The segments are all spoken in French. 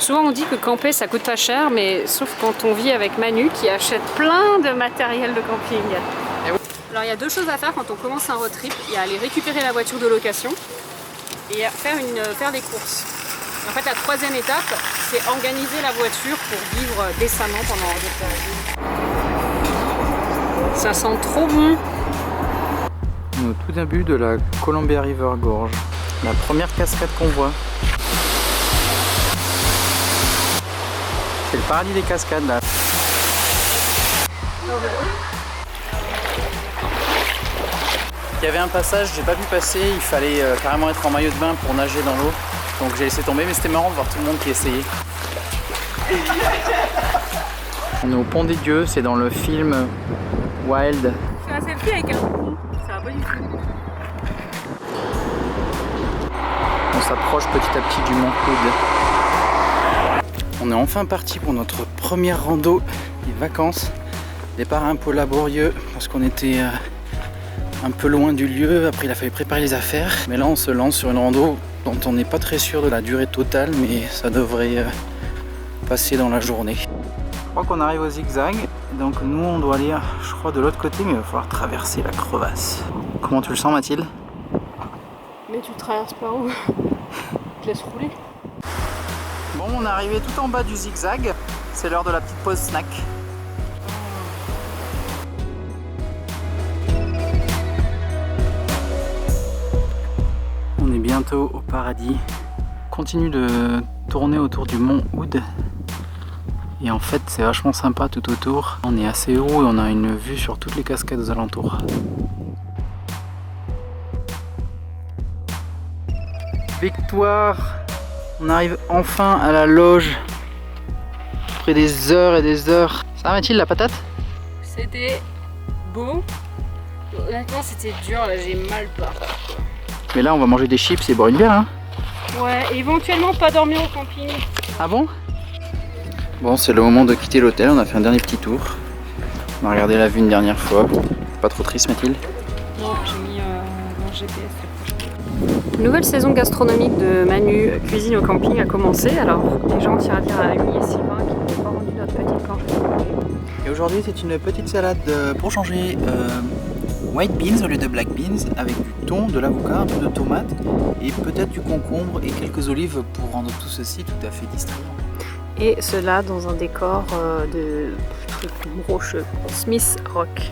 Souvent on dit que camper ça coûte pas cher, mais sauf quand on vit avec Manu qui achète plein de matériel de camping. Alors il y a deux choses à faire quand on commence un road trip. Il y a aller récupérer la voiture de location et faire des courses. En fait la troisième étape, c'est organiser la voiture pour vivre décemment pendant des périodes. Ça sent trop bon. On est au tout début de la Columbia River Gorge. La première cascade qu'on voit. C'est le paradis des cascades là. Il y avait un passage, j'ai pas pu passer, il fallait carrément être en maillot de bain pour nager dans l'eau. Donc j'ai laissé tomber, mais c'était marrant de voir tout le monde qui essayait. On est au Pont des Dieux, c'est dans le film Wild. Je fais un selfie avec un pont, ça va pas du tout. On s'approche petit à petit du mont Hood. On est enfin parti pour notre première rando des vacances. Départ un peu laborieux parce qu'on était un peu loin du lieu. Après il a fallu préparer les affaires. Mais là on se lance sur une rando dont on n'est pas très sûr de la durée totale, mais ça devrait passer dans la journée. Je crois qu'on arrive au zigzag. Donc nous on doit aller, je crois, de l'autre côté, mais il va falloir traverser la crevasse. Comment tu le sens, Mathilde? Mais tu traverses par où? Je laisse rouler. Bon, on est arrivé tout en bas du zigzag. C'est l'heure de la petite pause snack. On est bientôt au paradis. On continue de tourner autour du mont Hood. Et en fait, c'est vachement sympa tout autour. On est assez haut et on a une vue sur toutes les cascades aux alentours. Victoire! On arrive enfin à la loge. Après des heures et des heures. Ça va, Mathilde, la patate? C'était beau. Honnêtement, c'était dur, là j'ai mal partout. Mais là, on va manger des chips et boire une bière, hein? Ouais, et éventuellement pas dormir au camping. Ah bon? Bon, c'est le moment de quitter l'hôtel. On a fait un dernier petit tour. On a regardé la vue une dernière fois. Pas trop triste, Mathilde? Non, j'ai mis mon GPS. Nouvelle saison gastronomique de Manu Cuisine au camping a commencé. Alors, déjà, on tient à dire à Amy et Sylvain qui n'ont pas rendu notre petite planche. Et aujourd'hui, c'est une petite salade pour changer. White beans au lieu de black beans, avec du thon, de l'avocat, un peu de tomate et peut-être du concombre et quelques olives pour rendre tout ceci tout à fait distrayant. Et cela dans un décor de trucs rocheux, Smith Rock.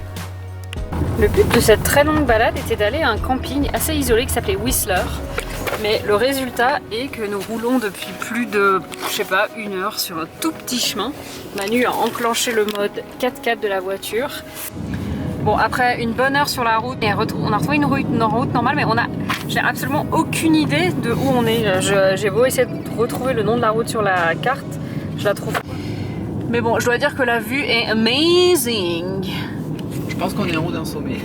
Le but de cette très longue balade était d'aller à un camping assez isolé qui s'appelait Whistler. Mais le résultat est que nous roulons depuis plus de, je sais pas, 1 heure sur un tout petit chemin. Manu a enclenché le mode 4x4 de la voiture. Bon, après une bonne heure sur la route, on a retrouvé une route normale, mais j'ai absolument aucune idée de où on est. J'ai beau essayer de retrouver le nom de la route sur la carte, je la trouve. Mais bon, je dois dire que la vue est amazing. Je pense qu'on est en haut d'un sommet.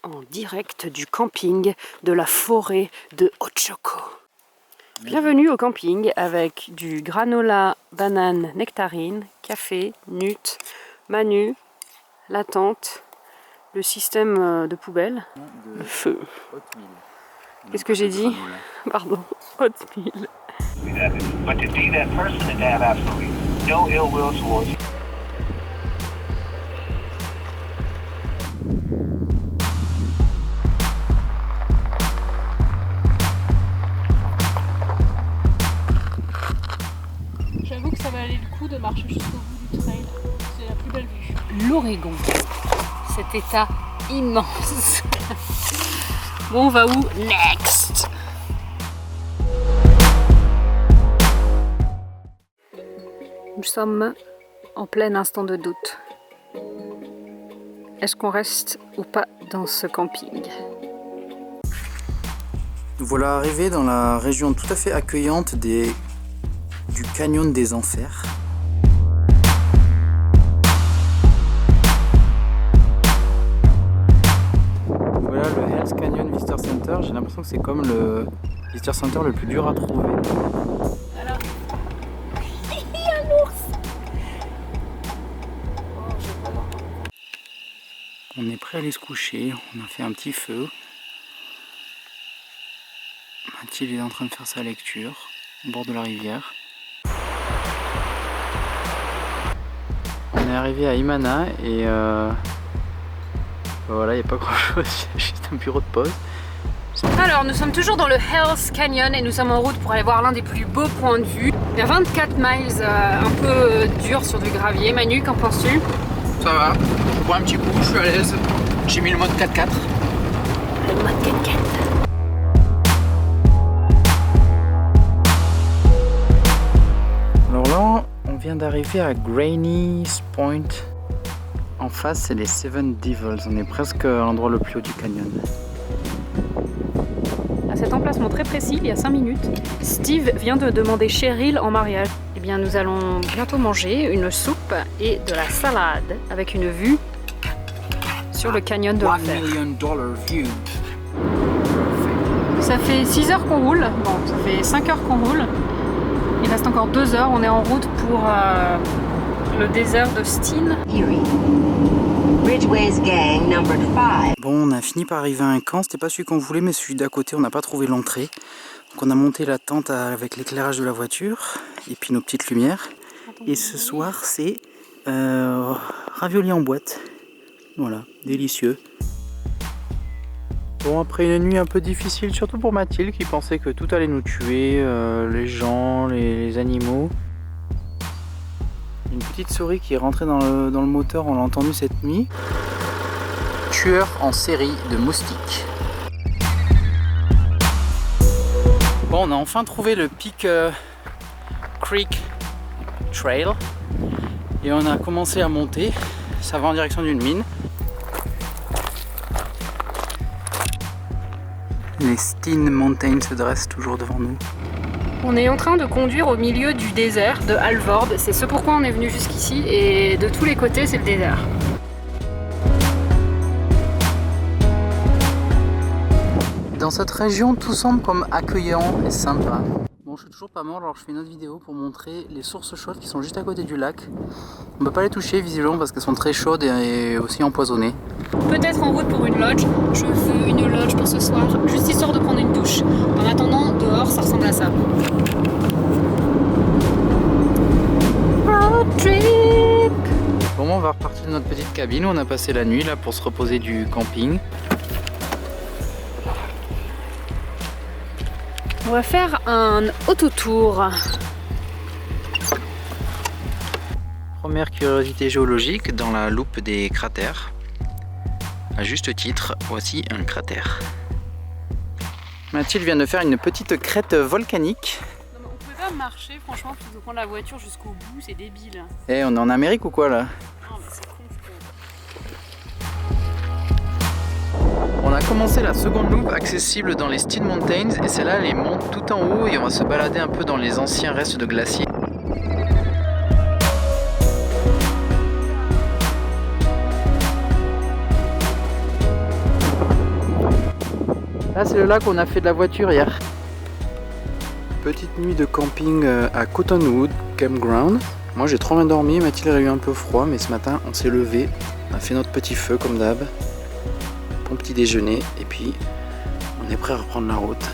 En direct du camping de la forêt de Ochoko. Bienvenue au camping avec du granola, banane, nectarine, café, nut, Manu, la tente, le système de poubelle, le feu. Qu'est-ce que j'ai dit? Pardon, hot meal. J'avoue que ça va aller le coup de marcher jusqu'au bout du trail. C'est la plus belle vue. L'Oregon, cet état immense. Bon, on va où? Next! Nous sommes en plein instant de doute. Est-ce qu'on reste ou pas dans ce camping? Nous voilà arrivés dans la région tout à fait accueillante du Canyon des Enfers. Voilà le Hells Canyon Visitor Center. J'ai l'impression que c'est comme le Visitor Center le plus dur à trouver. Alors, il y a l'ours. On est prêt à aller se coucher. On a fait un petit feu. Mathilde est en train de faire sa lecture. au bord de la rivière. On est arrivé à Imana et voilà, il n'y a pas grand chose, juste un bureau de pause. Alors nous sommes toujours dans le Hells Canyon et nous sommes en route pour aller voir l'un des plus beaux points de vue. Il y a 24 miles un peu dur sur du gravier. Manu, qu'en penses-tu? Ça va, je bois un petit coup, je suis à l'aise. J'ai mis le mode 4x4. Le mode 4x4. Alors là, on vient d'arriver à Granny's Point. En face, c'est les Seven Devils. On est presque à l'endroit le plus haut du canyon. À cet emplacement très précis, il y a 5 minutes, Steve vient de demander Cheryl en mariage. Eh bien, nous allons bientôt manger une soupe et de la salade avec une vue sur le canyon de l'enfer. $1 million view. Ça fait 6 heures qu'on roule. Bon, ça fait 5 heures qu'on roule. Il reste encore 2 heures. On est en route pour le désert de Steen. Ridgeway's gang numbered 5. Bon, on a fini par arriver à un camp. C'était pas celui qu'on voulait, mais celui d'à côté. On n'a pas trouvé l'entrée. Donc on a monté la tente avec l'éclairage de la voiture et puis nos petites lumières. Et ce soir, c'est raviolis en boîte. Voilà, délicieux. Bon, après une nuit un peu difficile, surtout pour Mathilde qui pensait que tout allait nous tuer, les gens, les animaux. Une petite souris qui est rentrée dans le moteur, on l'a entendu cette nuit. Tueur en série de moustiques. Bon, on a enfin trouvé le Peak Creek Trail et on a commencé à monter. Ça va en direction d'une mine. Les Steen Mountains se dressent toujours devant nous. On est en train de conduire au milieu du désert de Alvord. C'est ce pourquoi on est venu jusqu'ici et de tous les côtés, c'est le désert. Dans cette région, tout semble comme accueillant et sympa. Bon, je suis toujours pas mort, alors je fais une autre vidéo pour montrer les sources chaudes qui sont juste à côté du lac. On ne peut pas les toucher visiblement parce qu'elles sont très chaudes et aussi empoisonnées. Peut-être en route pour une lodge. Je veux une lodge pour ce soir, juste histoire de prendre une douche. En attendant, dehors, ça ressemble à ça. Road trip. Bon, on va repartir de notre petite cabine où on a passé la nuit là pour se reposer du camping. On va faire un autotour. Première curiosité géologique dans la loupe des cratères. À juste titre, voici un cratère. Mathilde vient de faire une petite crête volcanique. Non, mais on pouvait pas marcher, franchement, plutôt prendre la voiture jusqu'au bout, c'est débile. Eh, on est en Amérique ou quoi là? Non, mais c'est con, On a commencé la seconde loupe accessible dans les Steen Mountains et celle-là elle monte tout en haut et on va se balader un peu dans les anciens restes de glaciers. Là c'est le lac où on a fait de la voiture hier. Petite nuit de camping à Cottonwood Campground. Moi j'ai trop bien dormi, Mathilde a eu un peu froid mais ce matin on s'est levé, on a fait notre petit feu comme d'hab. Bon petit déjeuner et puis on est prêt à reprendre la route.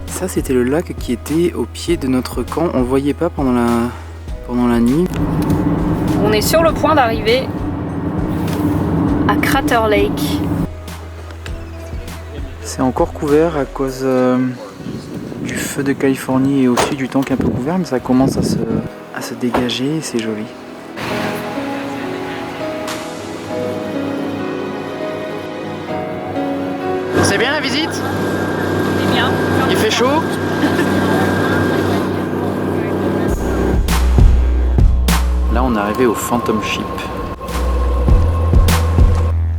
Ça c'était le lac qui était au pied de notre camp, on le voyait pas pendant la nuit. On est sur le point d'arriver à Crater Lake. C'est encore couvert à cause du feu de Californie et aussi du temps qui est un peu couvert, mais ça commence à se dégager et c'est joli. C'est bien la visite? C'est bien. Il fait chaud? Là on est arrivé au Phantom Ship.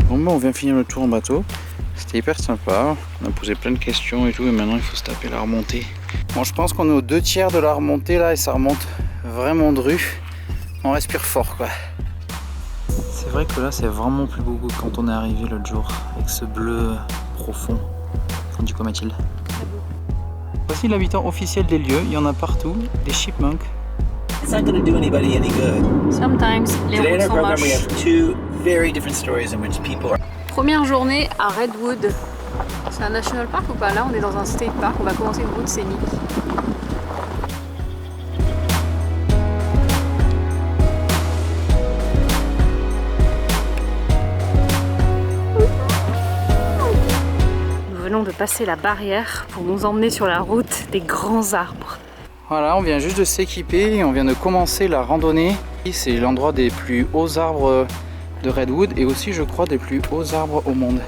Bon on vient finir le tour en bateau. C'était hyper sympa, on a posé plein de questions et tout et maintenant il faut se taper la remontée. Bon je pense qu'on est aux 2/3 de la remontée là et ça remonte vraiment dru. On respire fort quoi. C'est vrai que là c'est vraiment plus beau que quand on est arrivé l'autre jour avec ce bleu profond. Du coup Mathilde. Voici l'habitant officiel des lieux, il y en a partout, des chipmunks. It's not going to do anybody any good. Sometimes, les Today in routes our sont program, we moches. have two very different stories in which people are. Première journée à Redwood. C'est un national park ou pas? Là, on est dans un state park. On va commencer une route scénique. venons de passer la barrière pour nous emmener sur la route des grands arbres. Voilà, on vient juste de s'équiper et on vient de commencer la randonnée. C'est l'endroit des plus hauts arbres de Redwood et aussi je crois des plus hauts arbres au monde.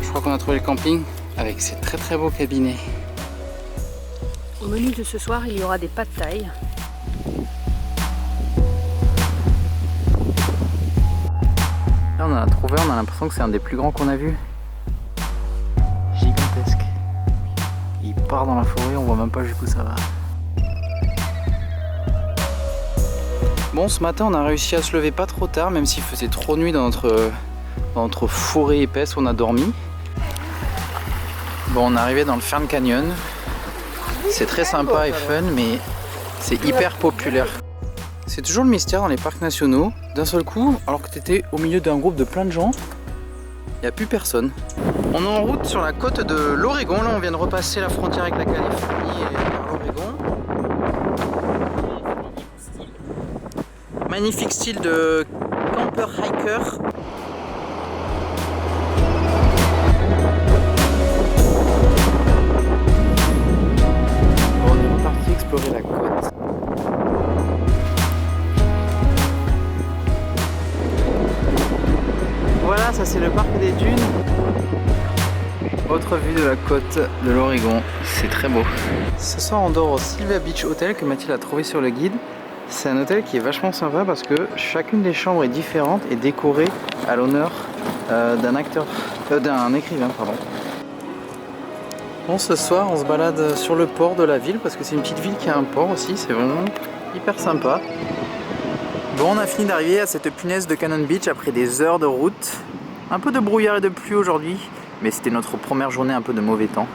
Je crois qu'on a trouvé le camping avec ses très beaux cabinets. Au menu de ce soir, il y aura des pad thai. Là on en a trouvé, on a l'impression que c'est un des plus grands qu'on a vu. Gigantesque. Il part dans la forêt, on voit même pas jusqu'où ça va. Bon, ce matin on a réussi à se lever pas trop tard, même s'il faisait trop nuit dans notre forêt épaisse où on a dormi. Bon, on est arrivé dans le Fern Canyon. C'est très sympa et fun, mais c'est hyper populaire. C'est toujours le mystère dans les parcs nationaux. D'un seul coup, alors que tu étais au milieu d'un groupe de plein de gens, il n'y a plus personne. On est en route sur la côte de l'Oregon. Là, on vient de repasser la frontière avec la Californie et l'Oregon. Magnifique style de camper hiker. On est reparti explorer la côte. Voilà, ça c'est le parc des dunes. Autre vue de la côte de l'Oregon, c'est très beau. Ce soir on dort au Sylvia Beach Hotel que Mathilde a trouvé sur le guide. C'est un hôtel qui est vachement sympa parce que chacune des chambres est différente et décorée à l'honneur d'un écrivain, pardon. Bon, ce soir on se balade sur le port de la ville parce que c'est une petite ville qui a un port aussi, c'est vraiment hyper sympa. Bon, on a fini d'arriver à cette punaise de Cannon Beach après des heures de route. Un peu de brouillard et de pluie aujourd'hui, mais c'était notre première journée un peu de mauvais temps.